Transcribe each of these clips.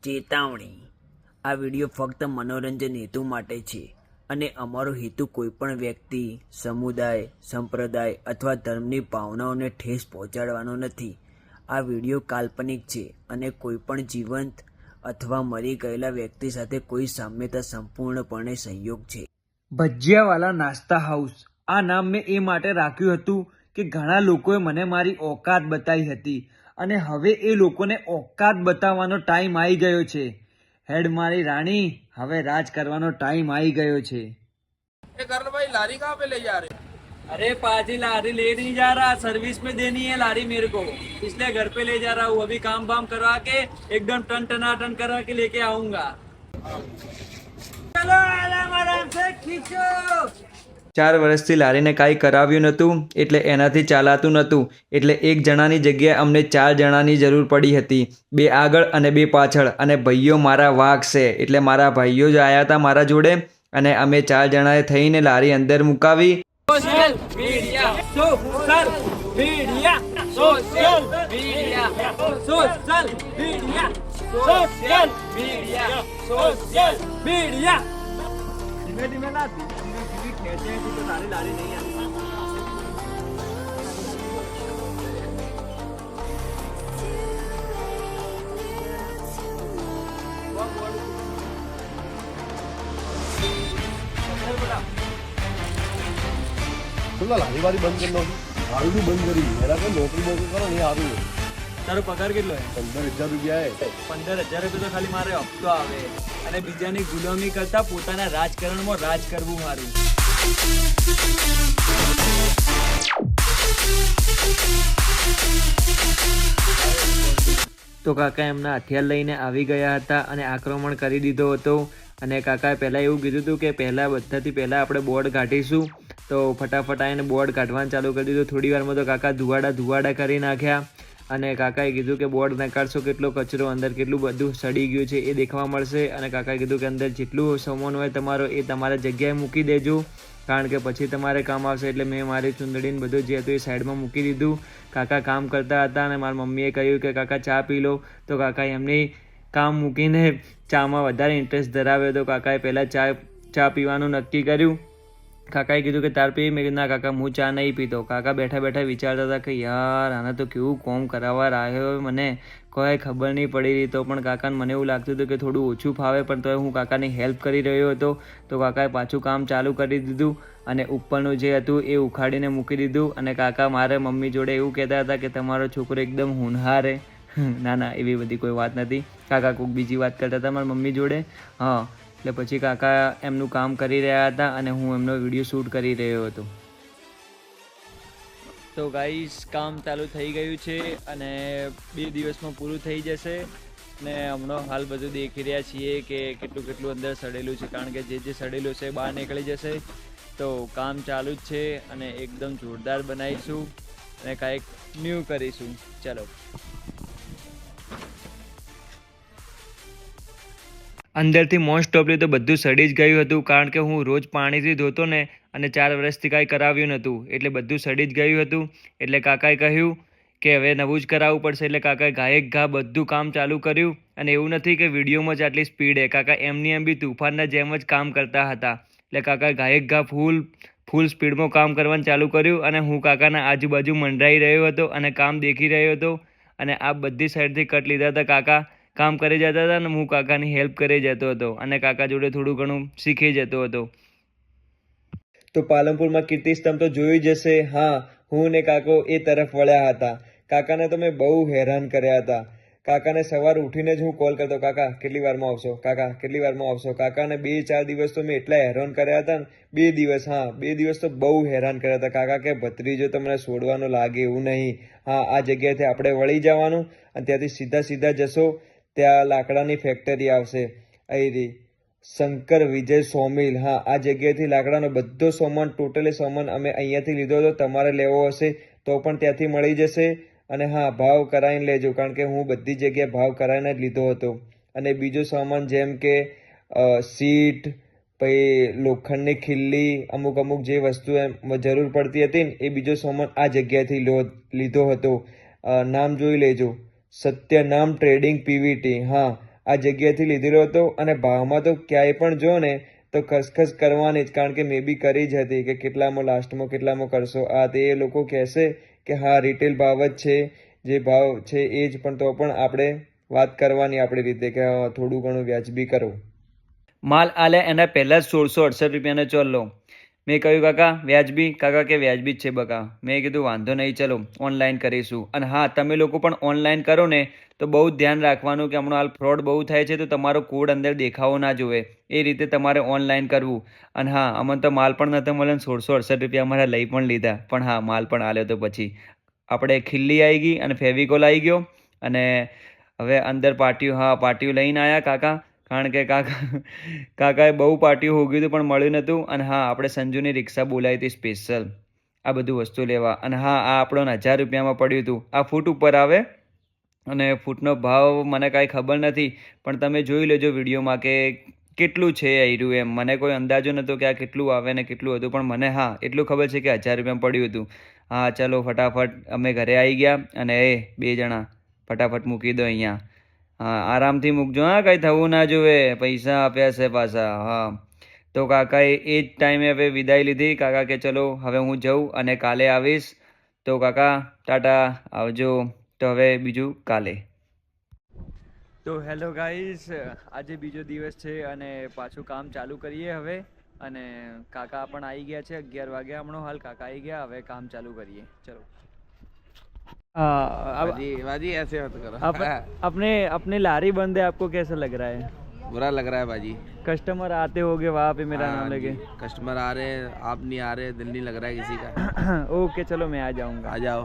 ચેતવણી. આ વિડીયો ફક્ત મનોરંજન હેતુ માટે છે અને અમારો હેતુ કોઈપણ વ્યક્તિ, સમુદાય, સંપ્રદાય અથવા ધર્મની ભાવનાઓને ઠેસ પહોંચાડવાનો નથી. આ વિડીયો કાલ્પનિક છે અને કોઈપણ જીવંત અથવા મરી ગયેલા વ્યક્તિ સાથે કોઈ સામ્યતા સંપૂર્ણપણે સંયોગ છે. ભજીયાવાલા નાસ્તા હાઉસ. આ નામ મેં એ માટે રાખ્યું હતું કે ઘણા લોકોએ મને મારી ઓકાત બતાવી હતી અને હવે એ લોકોને ઓકાત બતાવવાનો ટાઈમ આવી ગયો છે. હેડ મારી રાણી, હવે રાજ કરવાનો ટાइम आई गयो छे. कर्ण भाई लारी कहाँ पे ले जा रहे? अरे पाजी लारी ले नहीं जा रहा, सर्विस में देनी है लारी मेरे को, इसलिए घर पे ले जा रहा हूँ. अभी काम वाम करवा के एकदम टन टनाटन करवा के लेके आऊंगा. चलो आराम से खींचो. 4 વર્ષથી લારીને કાંઈ કરાવ્યું નહોતું એટલે એનાથી ચાલાતું નહોતું, એટલે એક જણાની જગ્યાએ અમને 4 જણાની જરૂર પડી હતી. 2 આગળ અને 2 પાછળ, અને ભાઈઓ મારા વાઘ છે એટલે મારા ભાઈઓ જ આવ્યા હતા મારા જોડે અને અમે 4 જણાએ થઈને લારી અંદર મુકાવી. Social media, social media, social media, social media, social media, social media. ધીમે ધીમે ના खेलते हैं तो लारी लारी नहीं आती. લારી વારી બંધ કરી નાખું, ભાડું બી બંધ કરી. મેરા કોઈ નોકરી બોકરી કરો નહીં સારું. તારો પગાર કેટલો હે? 15,000 રૂપિયા. 15,000 રૂપિયા તો ખાલી મારે હપ્તો આવે અને બીજાની ગુલામી કરતા પોતાના રાજકારણમાં રાજ કરવું મારું. તો કાકા એમના હથિયાર લઈને આવી ગયા હતા અને આક્રમણ કરી દીધો હતો. અને કાકાએ પહેલાં એવું કીધું હતું કે બધાથી પહેલાં આપણે બોર્ડ કાઢીશું. તો ફટાફટ આવીને બોર્ડ કાઢવાનું ચાલુ કરી દીધું. થોડી વારમાં તો કાકા ધુવાડા કરી નાખ્યા અને કાકાએ કીધું કે બોર્ડ નકારશો, કેટલો કચરો અંદર, કેટલું બધું સડી ગયું છે એ દેખવા મળશે. અને કાકાએ કીધું કે અંદર જેટલું સામાન હોય તમારો એ તમારા જગ્યાએ મૂકી દેજો, કારણ કે પછી તમારે કામ આવશે. એટલે મેં મારી ચૂંદડીને બધું જે હતું એ સાઈડમાં મૂકી દીધું. કાકા કામ કરતા હતા અને મારી મમ્મીએ કહ્યું કે કાકા ચા પી લો. તો કાકાએ એમની કામ મૂકીને ચામાં વધારે ઇન્ટરેસ્ટ ધરાવ્યો હતો. કાકાએ પહેલાં ચા પીવાનું નક્કી કર્યું. કાકાએ કીધું કે તાર પી. મેં કીધું ના કાકા હું ચા નહીં પીતો. કાકા બેઠા બેઠા વિચારતા હતા કે યાર આને તો કેવું કોમ કરાવવા આવ્યો, મને કોઈ ખબર નહીં પડી રહી. તો પણ કાકાને મને એવું લાગતું હતું કે થોડું ઓછું ફાવે, પણ તોય હું કાકાની હેલ્પ કરી રહ્યો હતો. તો કાકાએ પાછું કામ ચાલુ કરી દીધું અને ઉપરનું જે હતું એ ઉખાડીને મૂકી દીધું. અને કાકા મારે મમ્મી જોડે એવું કહેતા હતા કે તમારો છોકરો એકદમ હોનહાર હે. ના એવી બધી કોઈ વાત નથી. કાકા કોઈક બીજી વાત કરતા હતા મારી મમ્મી જોડે. હા, એટલે પછી કાકા એમનું કામ કરી રહ્યા હતા અને હું એમનો વિડીયો શૂટ કરી રહ્યો હતો. તો ગાઈસ કામ ચાલુ થઈ ગયું છે અને 2 દિવસમાં પૂરું થઈ જશે. ને હમણાં હાલ બધું દેખી રહ્યા છીએ કે કેટલું અંદર સડેલું છે, કારણ કે જે સડેલું છે બહાર નીકળી જશે. તો કામ ચાલુ જ છે અને એકદમ જોરદાર બનાવીશું અને કાંઈક ન્યૂ કરીશું. ચાલો. અંદરથી મોસ્ટ ઓફલી તો બધું સડી જ ગયું હતું, કારણ કે હું રોજ પાણીથી ધોતો ને અને 4 વર્ષથી કાંઈ કરાવ્યું નહોતું એટલે બધું સડી જ ગયું હતું. એટલે કાકાએ કહ્યું કે હવે નવું જ કરાવવું પડશે. એટલે કાકાએ ઘા બધું કામ ચાલુ કર્યું. અને એવું નથી કે વિડીયોમાં જ આટલી સ્પીડ હે, કાકા એમની એમ બી તુફાનના જેમ જ કામ કરતા હતા. એટલે કાકાએ ઘા ફૂલ સ્પીડમાં કામ કરવાનું ચાલુ કર્યું અને હું કાકાના આજુબાજુ મંડરાઈ રહ્યો હતો અને કામ દેખી રહ્યો હતો. અને આ બધી સાઈડથી કટ લીધા હતા. કાકા કામ કરી જતા હતા અને હું કાકાની હેલ્પ કરી જતો હતો અને કાકા જોડે થોડું ઘણું શીખી જતો હતો. તો પાલનપુરમાં કીર્તિસ્તંભ તો જોયું જ હશે. હા, હું ને કાકો એ તરફ વળ્યા હતા. કાકાને તો મેં બહુ હેરાન કર્યા હતા. કાકાને સવારે ઉઠીને જ હું કોલ કરતો, કાકા કેટલી વારમાં આવશો, કાકા કેટલી વારમાં આવશો. કાકાને 2-4 દિવસ તો મેં એટલા હેરાન કર્યા હતા ને. 2 દિવસ તો બહુ હેરાન કર્યા હતા. કાકા કે ભત્રીજો તમને છોડવાનો લાગે એવું નહીં. હા, આ જગ્યાએથી આપણે વળી જવાનું અને ત્યાંથી સીધા જશો, ત્યાં લાકડાની ફેક્ટરી આવશે. અહીં શંકર વિજય સોમિલ. હા, આ જગ્યાએથી લાકડાનો બધો સામાન, ટોટલી સામાન અમે અહીંયાથી લીધો હતો. તમારે લેવો હશે તો પણ ત્યાંથી મળી જશે. અને હા, ભાવ કરાવીને લેજો, કારણ કે હું બધી જગ્યાએ ભાવ કરાવીને જ લીધો હતો. અને બીજો સામાન જેમ કે સીટ, પછી લોખંડની ખીલ્લી, અમુક જે વસ્તુ એમ જરૂર પડતી હતી ને એ બીજો સામાન આ જગ્યાએથી લીધો હતો. નામ જોઈ લેજો, સત્યનામ ટ્રેડિંગ પીવીટી. હા, આ જગ્યાએથી લીધેલો હતો અને ભાવમાં તો ક્યાંય પણ જો ને તો ખસખસ કરવાની જ, કારણ કે મેં બી કરી જ હતી કે કેટલામાં લાસ્ટમાં કેટલામાં કરશો આ તે. એ લોકો કહેશે કે હા રિટેલ ભાવ જ છે, જે ભાવ છે એ જ, પણ તો પણ આપણે વાત કરવાની આપણી રીતે કે થોડું ઘણું વ્યાજબી કરો. માલ આલ્યા એના પહેલાં જ 1668 રૂપિયાનો ચોલ્લો. મેં કહ્યું કાકા વ્યાજબી? કાકા કે વ્યાજબી જ છે બકા. મેં કીધું વાંધો નહીં, ચલો ઓનલાઈન કરીશું. અને હા, તમે લોકો પણ ઓનલાઈન કરો ને તો બહુ જ ધ્યાન રાખવાનું કે હમણાં હાલ ફ્રોડ બહુ થાય છે, તો તમારો કોડ અંદર દેખાવો ના જોવે, એ રીતે તમારે ઓનલાઈન કરવું. અને હા, અમને તો માલ પણ નહોતો મળ્યો, 1668 રૂપિયા અમારા લઈ પણ લીધા, પણ હા માલ પણ આલ્યો. તો પછી આપણે ખીલ્લી આવી ગઈ અને ફેવિકોલ આવી ગયો અને હવે અંદર પાટિયું, હા પાટિયું લઈને આવ્યા કાકા, કારણ કે કાકાએ બહુ પાટિયું હોગ્યું હતું પણ મળ્યું નહોતું. અને હા, આપણે સંજુની રિક્ષા બોલાવી હતી સ્પેશિયલ આ બધું વસ્તુ લેવા. અને હા, આ આપણને 1000 રૂપિયામાં પડ્યું હતું. આ ફૂટ ઉપર આવે અને ફૂટનો ભાવ મને કાંઈ ખબર નથી, પણ તમે જોઈ લેજો વિડીયોમાં કે કેટલું છે આયરું એમ. મને કોઈ અંદાજો નહોતો કે આ કેટલું આવે ને કેટલું હતું, પણ મને હા એટલું ખબર છે કે 1000 રૂપિયામાં પડ્યું હતું. હા ચલો ફટાફટ અમે ઘરે આવી ગયા અને એ 2 જણા ફટાફટ મૂકી દો અહીંયા. હા આરામથી મૂકજો, હા કંઈ થવું ના જોવે, પૈસા આપ્યા છે પાછા. હા તો કાકાએ એ જ ટાઈમે હવે વિદાય લીધી. કાકા કે ચલો હવે હું જઉં અને કાલે આવીશ. તો કાકા ટાટા, આવજો. તો હવે બીજું કાલે. તો હેલો ગાઈસ, આજે બીજો દિવસ છે અને પાછું કામ ચાલુ કરીએ હવે. અને કાકા પણ આવી ગયા છે, 11 વાગ્યા હમણાં હાલ કાકા આવી ગયા, હવે કામ ચાલુ કરીએ. ચલો बाजी ऐसे मत करो। अपने लारी बंद है, आपको कैसा लग रहा है? बुरा लग रहा है बाजी। कस्टमर आते होंगे वहाँ पे मेरा नाम लेके। कस्टमर आ रहे हैं, आप नहीं आ रहे, दिल नहीं लग रहा है किसी का। ओके चलो मैं आ जाऊंगा. आ जाओ.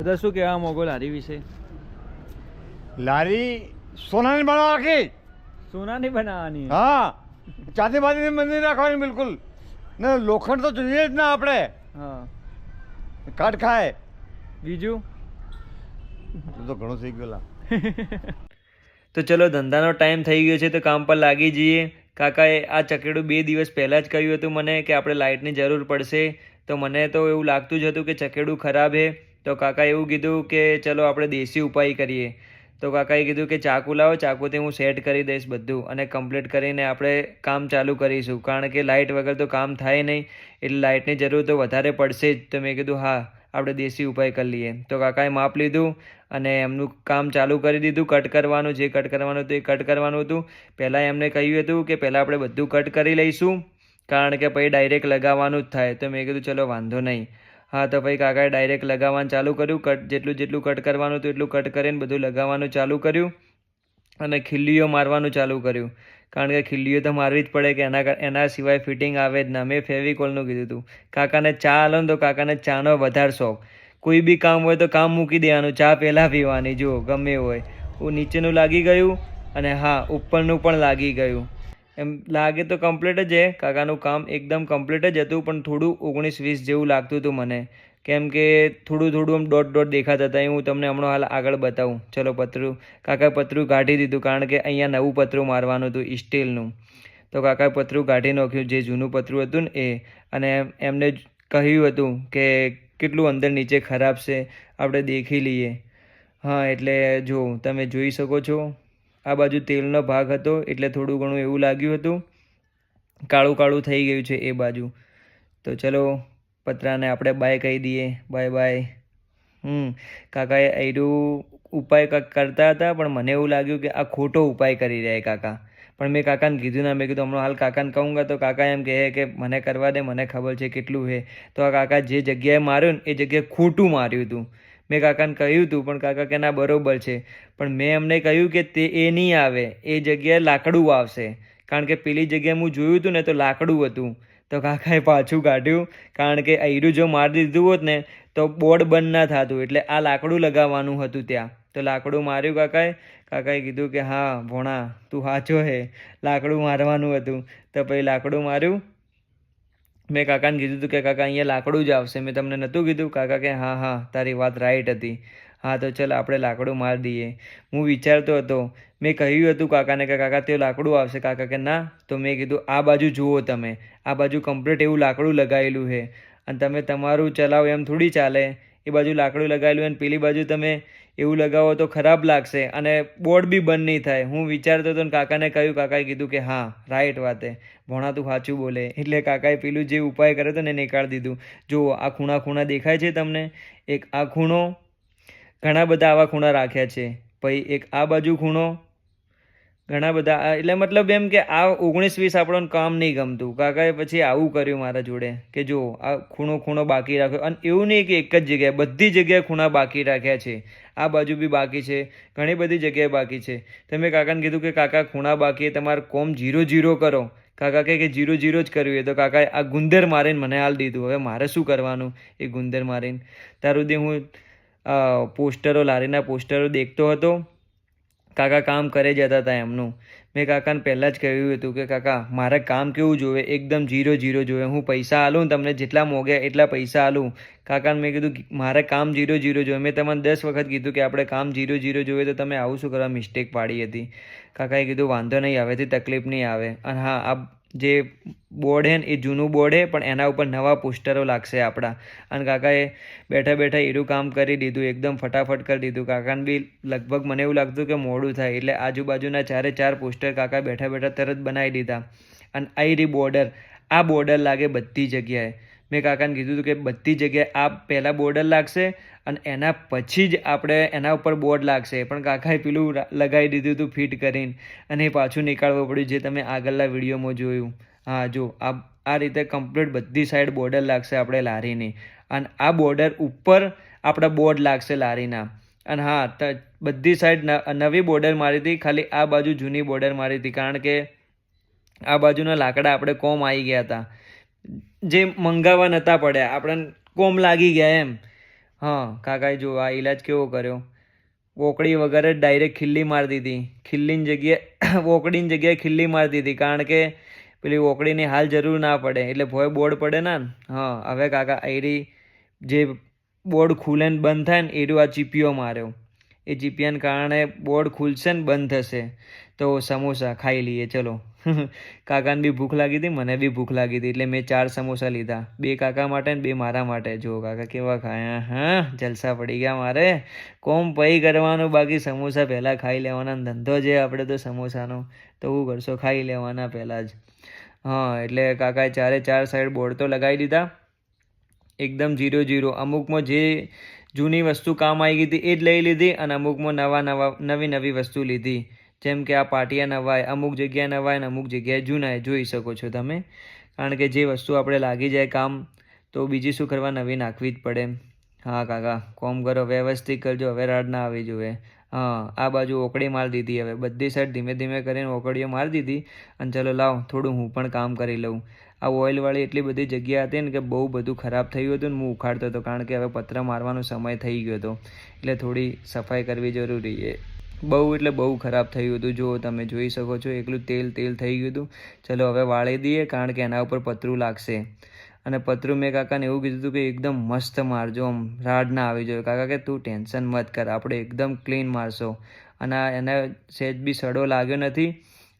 તો શું કહેવા મોગો લારી વિશે? લારી સોનાની બનાવવા રાખી, સોનાની બનાવવાની? હા, ચાંદી બાંધીને બંધી રાખવાની બિલકુલ. ને લોખંડ તો જોઈએ જ ના આપણે, હા કાટ ખાય. બીજું તો ઘણું થઈ ગયેલા. તો ચલો ધંધાનો ટાઈમ થઈ ગયો છે તો કામ પર લાગી જઈએ. કાકાએ આ ચકેડું 2 દિવસ પહેલાં જ કહ્યું હતું મને કે આપણે લાઇટની જરૂર પડશે. તો મને તો એવું લાગતું જ હતું કે ચકેડું ખરાબ છે. તો કાકાએ એવું કીધું કે ચલો આપણે દેશી ઉપાય કરીએ. તો કાકાએ કીધું કે ચાકુ લાવો, ચાકુથી હું સેટ કરી દઈશ બધું અને કમ્પ્લીટ કરીને આપણે કામ ચાલુ કરીશું, કારણ કે લાઇટ વગર તો કામ થાય નહીં, એટલે લાઇટની જરૂર તો વધારે પડશે જ. તો મેં કીધું હા આપણે દેશી ઉપાય કરી લઈએ. તો કાકાએ માપ લીધું અને એમનું કામ ચાલુ કરી દીધું. કટ કરવાનું, જે કટ કરવાનું હતું એ કટ કરવાનું હતું. પહેલાં એમને કહ્યું હતું કે પહેલાં આપણે બધું કટ કરી લઈશું, કારણ કે પછી ડાયરેક્ટ લગાવવાનું જ થાય. તો મેં કીધું ચલો વાંધો નહીં. હા તો પછી કાકાએ ડાયરેક્ટ લગાવવાનું ચાલુ કર્યું. જેટલું કટ કરવાનું હતું એટલું કટ કરીને બધું લગાવવાનું ચાલુ કર્યું અને ખીલ્લીઓ મારવાનું ચાલુ કર્યું, કારણ કે ખીલ્લીઓ તો મારવી જ પડે કે એના સિવાય ફિટિંગ આવે જ ના. મેં ફેવિકોલનું કીધું હતું. કાકાને ચા આલો ને તો કાકાને ચાનો વધારે શોખ. કોઈ બી કામ હોય તો કામ મૂકી દેવાનું, ચા પહેલાં પીવાની. જુઓ ગમે હોય, નીચેનું લાગી ગયું અને હા ઉપરનું પણ લાગી ગયું. એમ લાગે તો કમ્પ્લીટ જ છે, કાકાનું કામ એકદમ કમ્પ્લીટ જ હતું, પણ થોડું 19-20 જેવું લાગતું હતું મને, કેમ કે થોડું આમ ડોટ દેખાતા હતા. હું તમને હમણાં હાલ આગળ બતાવું. ચલો પતરું, કાકાએ પતરું કાઢી દીધું, કારણ કે અહીંયા નવું પતરું મારવાનું હતું સ્ટીલનું. તો કાકાએ પતરું કાઢી નાખ્યું, જે જૂનું પતરું હતું ને એ. અને એમને કહ્યું હતું કે કેટલું અંદર નીચે ખરાબ છે, આપણે દેખી લઈએ. હા એટલે જો તમે જોઈ શકો છો, આ બાજુ તેલનો ભાગ હતો એટલે થોડું ઘણું એવું લાગ્યું હતું, કાળું થઈ ગયું છે એ બાજુ. તો ચલો પતરાને આપણે બાય કહી દઈએ, બાય બાય. કાકાએ આયરું ઉપાય કરતા હતા, પણ મને એવું લાગ્યું કે આ ખોટો ઉપાય કરી રહ્યા કાકા. પણ મેં કાકાને કીધું ના, મેં કીધું હમણાં હાલ કાકાને કહુંગા તો કાકા એમ કહે કે મને કરવા દે, મને ખબર છે કેટલું છે. તો આ કાકા જે જગ્યાએ માર્યું ને એ જગ્યાએ ખોટું માર્યું હતું. મેં કાકાને કહ્યું હતું પણ કાકા કે ના બરોબર છે, પણ મેં એમને કહ્યું કે તે એ નહીં આવે, એ જગ્યાએ લાકડું આવશે, કારણ કે પેલી જગ્યાએ હું જોયું હતું ને તો લાકડું હતું. તો કાકાએ પાછું કાઢ્યું, કારણ કે આયરું જો મારી દીધું હોત ને તો બોર્ડ બંધ ના થતું, એટલે આ લાકડું લગાવવાનું હતું ત્યાં. તો લાકડું માર્યું કાકાએ કીધું કે હા ભોણા તું સાચો હે, લાકડું મારવાનું હતું. તો પછી લાકડું માર્યું. મેં કાકાને કીધું હતું કે કાકા અહીંયા લાકડું જ આવશે, મેં તમને નહોતું કીધું? કાકા કે હા તારી વાત રાઈટ હતી. હા તો ચાલ આપણે લાકડું મારી દઈએ. હું વિચારતો હતો, મેં કહ્યું હતું કાકાને કે કાકા તે લાકડું આવશે. કાકા કે ના. તો મેં કીધું આ બાજુ જુઓ તમે, આ બાજુ કમ્પ્લીટ એવું લાકડું લગાવેલું છે, અને તમે તમારું ચલાવો એમ થોડી ચાલે. એ બાજુ લાકડું લગાવેલું અને પેલી બાજુ તમે એવું લગાવો તો ખરાબ લાગશે અને બોર્ડ બી બંધ નહીં થાય. હું વિચારતો હતો ને કાકાને કહ્યું, કાકાએ કીધું કે હા રાઈટ વાતે, ભોણા તું સાચું બોલે. એટલે કાકાએ પેલું જે ઉપાય કર્યો હતો ને નીકાળી દીધું. જુઓ આ ખૂણા ખૂણા દેખાય છે તમને, એક આ ખૂણો, ઘણા બધા આવા ખૂણા રાખ્યા છે. પછી એક આ બાજુ ખૂણો, ઘણા બધા. એટલે મતલબ એમ કે આ 19-20 આપણને કામ નહીં ગમતું. કાકાએ પછી આવું કર્યું મારા જોડે કે જો આ ખૂણો ખૂણો બાકી રાખ્યો. અને એવું નહીં કે એક જ જગ્યાએ, બધી જગ્યાએ ખૂણા બાકી રાખ્યા છે. આ બાજુ બી બાકી છે, ઘણી બધી જગ્યાએ બાકી છે. તો મેં કાકાને કીધું કે કાકા ખૂણા બાકી, તમારે કોમ 0-0 કરો. કાકા કહે કે 0-0 જ કર્યું એ તો. કાકાએ આ ગુંદર મારીને મને હાલ દીધું. હવે મારે શું કરવાનું એ ગુંદર મારીને? ત્યાર સુધી હું પોસ્ટરો, લારીના પોસ્ટરો દેખતો હતો. કાકા કામ કરે જતા હતા એમનું. મેં કાકાને પહેલાં જ કહ્યું હતું કે કાકા મારે કામ કેવું જોવે, એકદમ 0-0 જોવે. હું પૈસા આલું તમને જેટલા મોંઘ્યા એટલા પૈસા આલું. કાકાને મેં કીધું મારે કામ 0-0 જોવે. મેં તમને 10 વખત કીધું કે આપણે કામ 0-0 જોવે તો તમે આવું શું કરવા મિસ્ટેક પાડી હતી. કાકાએ કીધું વાંધો નહીં, હવેથી તકલીફ નહીં આવે. અને હા, આ જે બોર્ડ છે ને એ જૂનું બોર્ડ છે, પણ એના ઉપર નવા પોસ્ટરો લાગશે આપણા. અને કાકાએ બેઠા બેઠા એનું કામ કરી દીધું, એકદમ ફટાફટ કરી દીધું. કાકાને બી લગભગ મને એવું લાગતું કે મોડું થાય, એટલે આજુબાજુના 4 પોસ્ટર કાકા બેઠા બેઠા તરત બનાવી દીધા. અને આ રી બોર્ડર, આ બોર્ડર લાગે બધી જગ્યાએ. મેં કાકાને કીધું હતું કે બધી જગ્યાએ આ પહેલાં બોર્ડર લાગશે અને એના પછી જ આપણે એના ઉપર બોર્ડ લાગશે. પણ કાકાએ પેલું લગાવી દીધું હતું ફિટ કરીને, અને એ પાછું નીકાળવું પડ્યું, જે તમે આગળના વિડીયોમાં જોયું. હા જો આ રીતે કમ્પ્લીટ બધી સાઈડ બોર્ડર લાગશે આપણે લારીની. અને આ બોર્ડર ઉપર આપણા બોર્ડ લાગશે લારીના. અને હા, બધી સાઈડ નવી બોર્ડર મારી હતી, ખાલી આ બાજુ જૂની બોર્ડર મારી હતી. કારણ કે આ બાજુના લાકડા આપણે કોમ આવી ગયા હતા, જે મંગાવવા નહોતા પડ્યા, આપણને કોમ લાગી ગયા એમ. હા, કાકાએ જો આ ઈલાજ કેવો કર્યો. વોકડી વગર જ ડાયરેક્ટ ખિલ્લી મારી દીધી. ખિલ્લીની જગ્યાએ વોકડીની જગ્યાએ ખિલ્લી મારી દીધી, કારણ કે પેલી વોકડીની હાલ જરૂર ના પડે, એટલે ભોય બોર્ડ પડે ને. હા, હવે કાકા આયરી જે બોર્ડ ખુલે ને બંધ થાય ને એરું આ ચીપિયો માર્યો. એ ચીપિયાને કારણે બોર્ડ ખુલશે ને બંધ થશે. તો સમોસા ખાઈ લઈએ ચલો. કાકાને બી ભૂખ લાગી હતી, મને બી ભૂખ લાગી હતી, એટલે મેં 4 સમોસા લીધા. 2 કાકા માટે ને 2 મારા માટે. જો કાકા કેવા ખાયા. હા, જલસા પડી ગયા મારે. કોમ પઈ કરવાનું, બાકી સમોસા પહેલાં ખાઈ લેવાના. ધંધો જે આપણે તો સમોસાનો, તો શું કરશો, ખાઈ લેવાના પહેલાં જ. હા, એટલે કાકાએ 4 સાઈડ બોર્ડ તો લગાવી દીધા, એકદમ 0-0. અમુકમાં જે જૂની વસ્તુ કામ આવી ગઈ હતી એ જ લઈ લીધી, અને અમુકમાં નવી વસ્તુ લીધી. જેમ કે આ પાટિયા નવાય, અમુક જગ્યાએ નવાય ને અમુક જગ્યાએ જૂનાય, જોઈ શકો છો તમે. કારણ કે જે વસ્તુ આપણે લાગી જાય કામ, તો બીજી શું કરવા, નવી નાખવી જ પડે. હા કાકા, કોમ કરો, વ્યવસ્થિત કરજો, હવે રાડ ના આવી જોઈએ. હા, આ બાજુ ઓકડી મારી દીધી. હવે બધી સાઈડ ધીમે ધીમે કરીને ઓકડીઓ મારી દીધી. અને ચલો લાવ થોડું હું પણ કામ કરી લઉં. આ ઓઇલવાળી એટલી બધી જગ્યા હતી ને કે બહુ બધું ખરાબ થયું હતું ને હું ઉખાડતો હતો, કારણ કે હવે પતરા મારવાનો સમય થઈ ગયો હતો, એટલે થોડી સફાઈ કરવી જરૂરી છે. બહુ એટલે બહુ ખરાબ થયું હતું. જો તમે જોઈ શકો છો, એકલું તેલ થઈ ગયું હતું. ચલો હવે વાળી દઈએ, કારણ કે એના ઉપર પતરું લાગશે. અને પતરું મેં કાકાને એવું કીધું હતું કે એકદમ મસ્ત મારજો, આમ રાડ ના આવી જોઈએ. કાકા કે તું ટેન્શન મત કર, આપણે એકદમ ક્લીન મારશો. અને એને સહેજ બી સડો લાગ્યો નથી.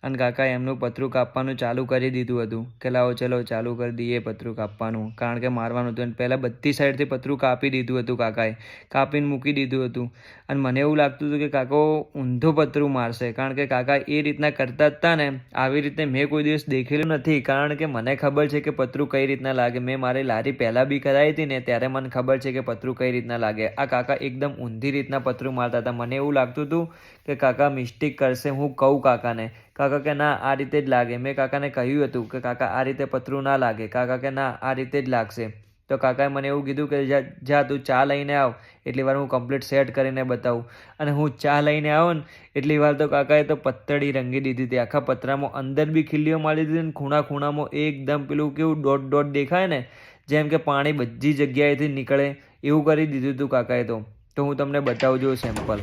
અને કાકાએ એમનું પતરું કાપવાનું ચાલુ કરી દીધું હતું કે લાવો ચલો ચાલુ કરી દઈએ પતરું કાપવાનું, કારણ કે મારવાનું હતું. અને પહેલાં બધી સાઈડથી પતરું કાપી દીધું હતું કાકાએ, કાપીને મૂકી દીધું હતું. અને મને એવું લાગતું હતું કે કાકો ઊંધો પતરું મારશે, કારણ કે કાકા એ રીતના કરતા જ હતા ને. આવી રીતે મેં કોઈ દિવસ દેખેલું નથી, કારણ કે મને ખબર છે કે પતરું કઈ રીતના લાગે. મેં મારી લારી પહેલાં બી કરાવી હતી ને, ત્યારે મને ખબર છે કે પતરું કઈ રીતના લાગે. આ કાકા એકદમ ઊંધી રીતના પતરું મારતા હતા. મને એવું લાગતું હતું કે કાકા મિસ્ટેક કરશે, હું કહું કાકાને. કાકા કે ના, આ રીતે જ લાગે. મેં કાકાને કહ્યું હતું કે કાકા આ રીતે પતરું ના લાગે. કાકા કે ના, આ રીતે જ લાગશે. તો કાકાએ મને એવું કીધું કે જા તું ચા લઈને આવ, એટલી વાર હું કમ્પ્લીટ સેટ કરીને બતાવું. અને હું ચા લઈને આવું ને એટલી વાર તો કાકાએ તો પત્તડી રંગી દીધી હતી. આખા પતરામાં અંદર બી ખીલીઓ મારી દીધી ને ખૂણામાં એકદમ પેલું કેવું ડોટ દેખાય ને, જેમ કે પાણી બધી જગ્યાએથી નીકળે એવું કરી દીધું હતું કાકાએ. તો હું તમને બતાવું છું સેમ્પલ.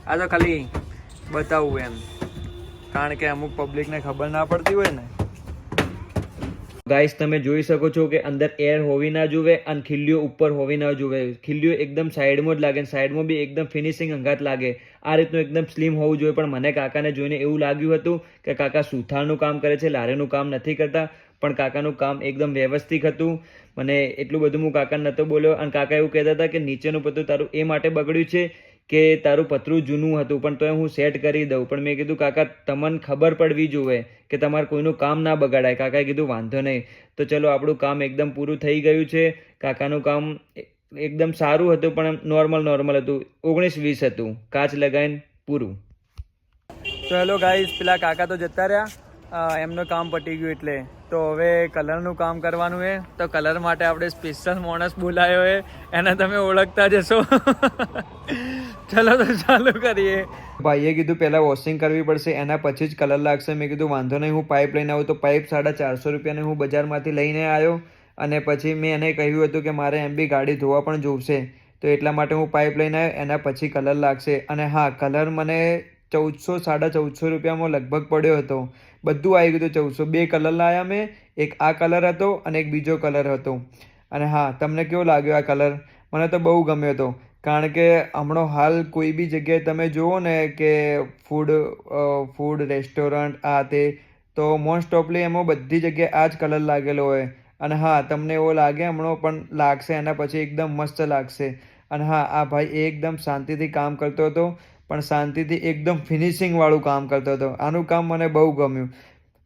આ તો ખાલી બતાવું એમ, કારણ કે અમુક પબ્લિકને ખબર ના પડતી હોય ને. ગાઈસ તમે જોઈ શકો છો કે અંદર એર હોવી ના જોવે અને ખીલ્લીઓ ઉપર હોવી ના જોવે. ખીલ્લીઓ એકદમ સાઈડમાં જ લાગે, સાઈડમાં બી એકદમ ફિનિશિંગ અંગાત લાગે. આ રીતનું એકદમ સ્લિમ હોવું જોઈએ. પણ મને કાકાને જોઈને એવું લાગ્યું હતું કે કાકા સુથારનું કામ કરે છે, લારીનું કામ નથી કરતા. પણ કાકાનું કામ એકદમ વ્યવસ્થિત હતું. મને એટલું બધું હું કાકાને નહોતો બોલ્યો. અને કાકા એવું કહેતા હતા કે નીચેનું પતરું તારું એ માટે બગડ્યું છે કે તારું પતરું જૂનું હતું, પણ તોય હું સેટ કરી દઉં. પણ મેં કીધું કાકા તમને ખબર પડવી જોઈએ કે તમારે કોઈનું કામ ના બગાડાય. કાકાએ કીધું વાંધો નહીં. તો ચલો આપણું કામ એકદમ પૂરું થઈ ગયું છે. કાકાનું કામ એકદમ સારું હતું પણ નોર્મલ હતું. 19-20 હતું. કાચ લગાવીને પૂરું. તો હેલો ગાઈસ, પેલા કાકા તો જતા રહ્યા, એમનું કામ પતી ગયું એટલે. તો હવે કલરનું કામ કરવાનું છે. તો કલર માટે આપણે સ્પેશિયલ માણસ બોલાયો છે, એને તમે ઓળખતા જશો. ચલો તો ચાલુ કરીએ. ભાઈએ કીધું પહેલાં વોશિંગ કરવી પડશે, એના પછી જ કલર લાગશે. મેં કીધું વાંધો નહીં, હું પાઇપ લઈને આવું. તો પાઇપ 450 રૂપિયાની હું બજારમાંથી લઈને આવ્યો. અને પછી મેં એને કહ્યું હતું કે મારે એમ બી ગાડી ધોવા પણ જોવશે, તો એટલા માટે હું પાઇપ લઈને આવ્યો. એના પછી કલર લાગશે. અને હા, કલર મને 1400-1450 રૂપિયામાં લગભગ પડ્યો હતો. બધું આવી ગયું હતું 1400. 2 કલર લાવ્યા મેં, એક આ કલર હતો અને એક બીજો કલર હતો. અને હા, તમને કેવો લાગ્યો આ કલર? મને તો બહુ ગમ્યો હતો. કારણ કે હમણાં હાલ કોઈ બી જગ્યાએ તમે જુઓ ને કે ફૂડ રેસ્ટોરન્ટ આ તે, તો મોસ્ટ ઓફલી એમાં બધી જગ્યાએ આ જ કલર લાગેલો હોય. અને હા, તમને એવો લાગે હમણાં પણ લાગશે, એના પછી એકદમ મસ્ત લાગશે. અને હા, આ ભાઈ એકદમ શાંતિથી કામ કરતો હતો, પણ શાંતિથી એકદમ ફિનિશિંગવાળું કામ કરતો હતો. આનું કામ મને બહુ ગમ્યું.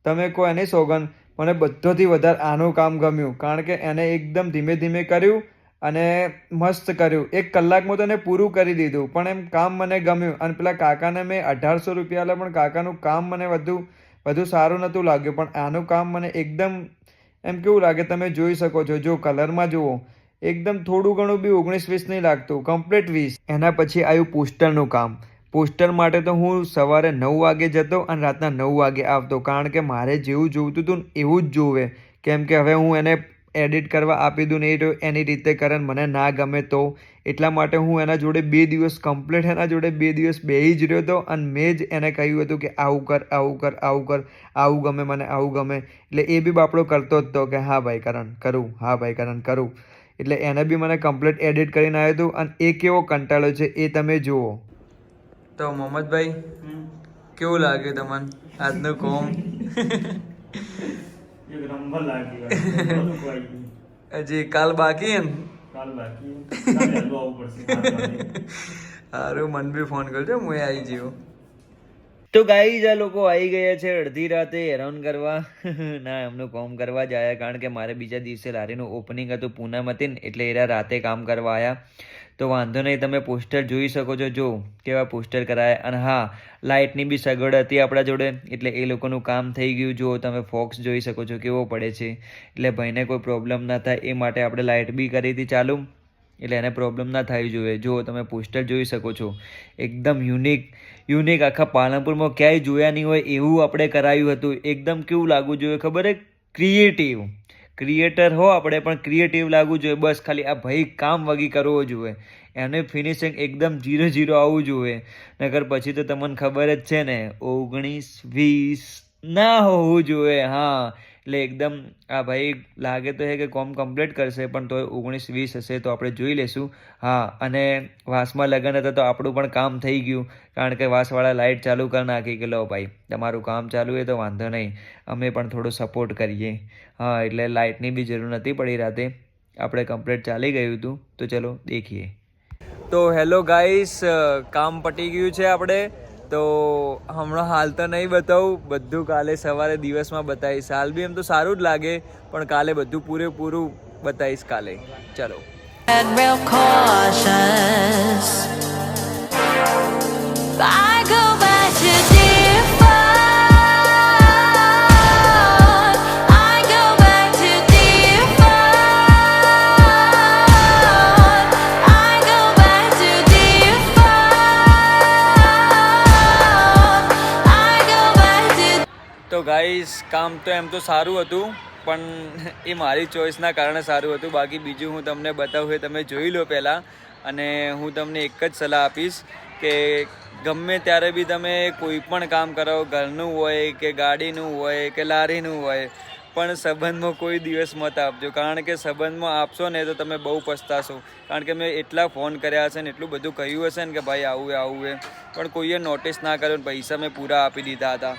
તમે કહો એની સોગન, મને બધોથી વધારે આનું કામ ગમ્યું. કારણ કે એને એકદમ ધીમે ધીમે કર્યું અને મસ્ત કર્યું. 1 કલાકમાં તો એને પૂરું કરી દીધું. પણ એમ કામ મને ગમ્યું. અને પેલા કાકાને મેં 1800 રૂપિયા આપ્યા, પણ કાકાનું કામ મને વધુ સારું નહોતું લાગ્યું. પણ આનું કામ મને એકદમ એમ કેવું લાગે, તમે જોઈ શકો છો. જો કલરમાં જુઓ, એકદમ થોડું ઘણું બી 19-20 નહીં લાગતું, કમ્પ્લીટ 20. એના પછી આવ્યું પોસ્ટરનું કામ. પોસ્ટર માટે તો હું સવારે 9 વાગે જતો અને રાતના 9 વાગે આવતો. કારણ કે મારે જેવું જોઈતું હતું ને એવું જ જોવે. કેમ કે હવે હું એને એડિટ કરવા આપી દઉં ને એ એની રીતે કરે ને મને ના ગમે તો એટલા માટે હું એના જોડે 2 દિવસ કમ્પ્લીટ એના જોડે 2 દિવસ બેસી જ રહ્યો હતો. અને મેં જ એને કહ્યું હતું કે આવું કર, આવું કર, આવું કર, આવું ગમે મને, આવું ગમે. એટલે એ બી બાપડો કરતો જ હતો કે હા ભાઈ કરણ કરું, હા ભાઈ કરણ કરું. એટલે એને બી મને કમ્પ્લીટ એડિટ કરીને આવ્યું હતું. અને એ કેવો કંટાળો છે એ તમે જુઓ. તો મોહમ્મદભાઈ, કેવું લાગ્યું તમને આજનું કોમ? હજી કાલ બાકી હે ને? સારું, મન બી ફોન કરજો, હું આવી જ્યો. તો ગાઈઝ, આ લોકો આવી ગયા છે અડધી રાતે હેરાન કરવા. ના, એમનું કામ કરવા જ આવ્યા. કારણ કે મારે બીજા દિવસે લારીનું ઓપનિંગ હતું પૂનમ હતી ને, એટલે એરા રાતે કામ કરવા આવ્યા. તો વાંધો નહીં, તમે પોસ્ટર જોઈ શકો છો. જો કેવા પોસ્ટર કરાયા. અને હા, લાઇટની બી સગવડ હતી આપણા જોડે, એટલે એ લોકોનું કામ થઈ ગયું. જો તમે ફોક્સ જોઈ શકો છો કેવો પડે છે. એટલે ભાઈને કોઈ પ્રોબ્લેમ ના થાય એ માટે આપણે લાઇટ બી કરી હતી ચાલુ, એટલે એને પ્રોબ્લેમ ના થવી જોઈએ. જો તમે પોસ્ટર જોઈ શકો છો, એકદમ યુનિક આખા પાલનપુરમાં ક્યાંય જોયા નહીં હોય એવું આપણે કરાયું હતું. એકદમ કેવું લાગવું જોઈએ ખબર હે? ક્રિએટર હો આપણે, પણ ક્રિએટિવ લાગવું જોઈએ. બસ ખાલી આ ભાઈ કામ વગી કરવો જોઈએ. એને ફિનિશિંગ એકદમ 0-0 આવવું જોઈએ. નકર પછી તો તમને ખબર જ છે ને, 19-20 ના હોવું જોઈએ. હા, એટલે એકદમ આ ભાઈ લાગે તો હે કે કોમ કમ્પ્લીટ કરશે, પણ તોય 19-20 હશે તો આપણે જોઈ લેશું. હા, અને વાસમાં લગન હતા તો આપણું પણ કામ થઈ ગયું. કારણ કે વાસવાળા લાઇટ ચાલુ કરી નાખી કે લો ભાઈ તમારું કામ ચાલુ હોય તો વાંધો નહીં, અમે પણ થોડો સપોર્ટ કરીએ. હા, એટલે લાઇટની બી જરૂર નથી પડી રાતે, આપણે કમ્પ્લીટ ચાલી ગયું હતું. તો ચલો દેખીએ. તો હેલો ગાઈસ, કામ પતી ગયું છે આપણે. તો હમણાં હાલ તો નહીં બતાવું, બધું કાલે સવારે દિવસમાં બતાવીશ. હાલ બી એમ તો સારું જ લાગે, પણ કાલે બધું પૂરેપૂરું બતાવીશ કાલે. ચલો. Real cautious. I go back to default. I go back to default. I go back to default. I go back to. તો ગાઈસ, કામ તો એમ તો સારું હતું, પણ એ મારી ચોઈસના કારણે સારું હતું. બાકી બીજું હું તમને બતાવું એ તમે જોઈ લો પહેલાં. અને હું તમને એક જ સલાહ આપીશ કે ગમે ત્યારે બી તમે કોઈ પણ કામ કરો, ઘરનું હોય કે ગાડીનું હોય કે લારીનું હોય, પણ સંબંધમાં કોઈ દિવસ મત આપજો, કારણ કે સંબંધમાં આપશો ને તો તમે બહુ પછતાશો. કારણ કે મેં એટલા ફોન કર્યા હશે ને એટલું બધું કહ્યું હશે ને કે ભાઈ આવું એ પણ કોઈએ નોટિસ ના કર્યો ને પૈસા મેં પૂરા આપી દીધા હતા.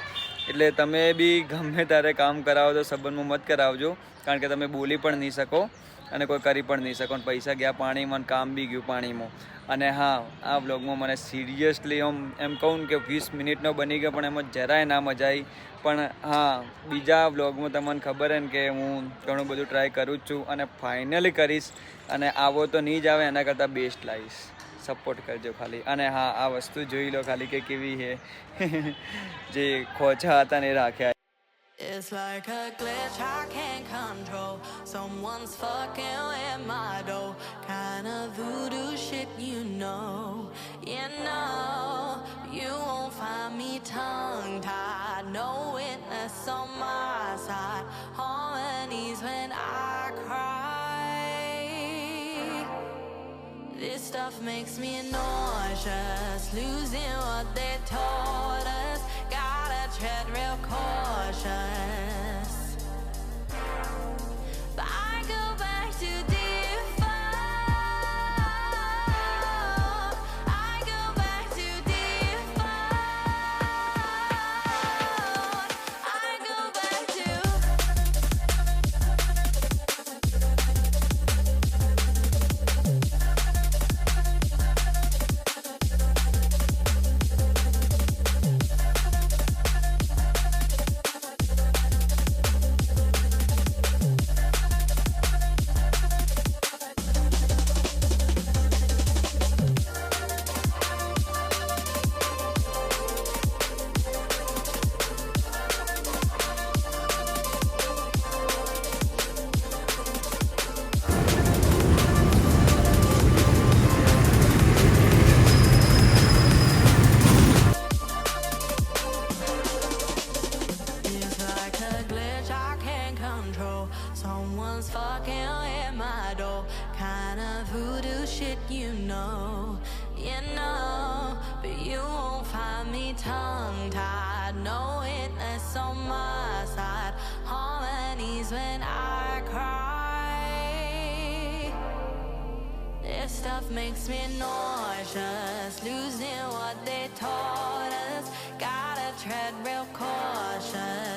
એટલે તમે બી ગમે ત્યારે કામ કરાવો તો સંબંધમાં મત કરાવજો, કારણ કે તમે બોલી પણ નહીં શકો અને કોઈ કરી પણ નહીં શકો. પૈસા ગયા પાણીમાં અને કામ બી ગયું પાણીમાં. અને હા, આ વ્લોગમાં મને સિરિયસલી એમ કહું કે 20 મિનિટનો બની ગયો પણ એમાં જરાય ના મજા આવી. પણ હા, બીજા વ્લોગમાં તમને ખબર હે ને કે હું ઘણું બધું ટ્રાય કરું જ છું અને ફાઇનલી કરીશ. અને આવો તો નહીં જ આવે, એના કરતાં બેસ્ટ લાવીશ. સપોર્ટ કરજો ખાલી. અને હા, આ વસ્તુ જોઈ લો ખાલી કે કેવી છે. જે ખોચા હતા ને એ રાખ્યા. It's like a glitch I can't control. Someone's fucking with my dough. Kind of voodoo shit, you know. You won't find me tongue-tied. No witness on my side. On my knees when I cry. This stuff makes me nauseous. Losing what they taught us. Gotta tread real cautious. But I go back to default. I go back to default. I go back to It's like a glitch I can't control. Someone's fucking with my door. Kind of voodoo shit, you know. But you won't find me tongue-tied. No witness on my side. On my knees when I cry. This stuff makes me nauseous. Losing what they taught us. Gotta tread real cautious.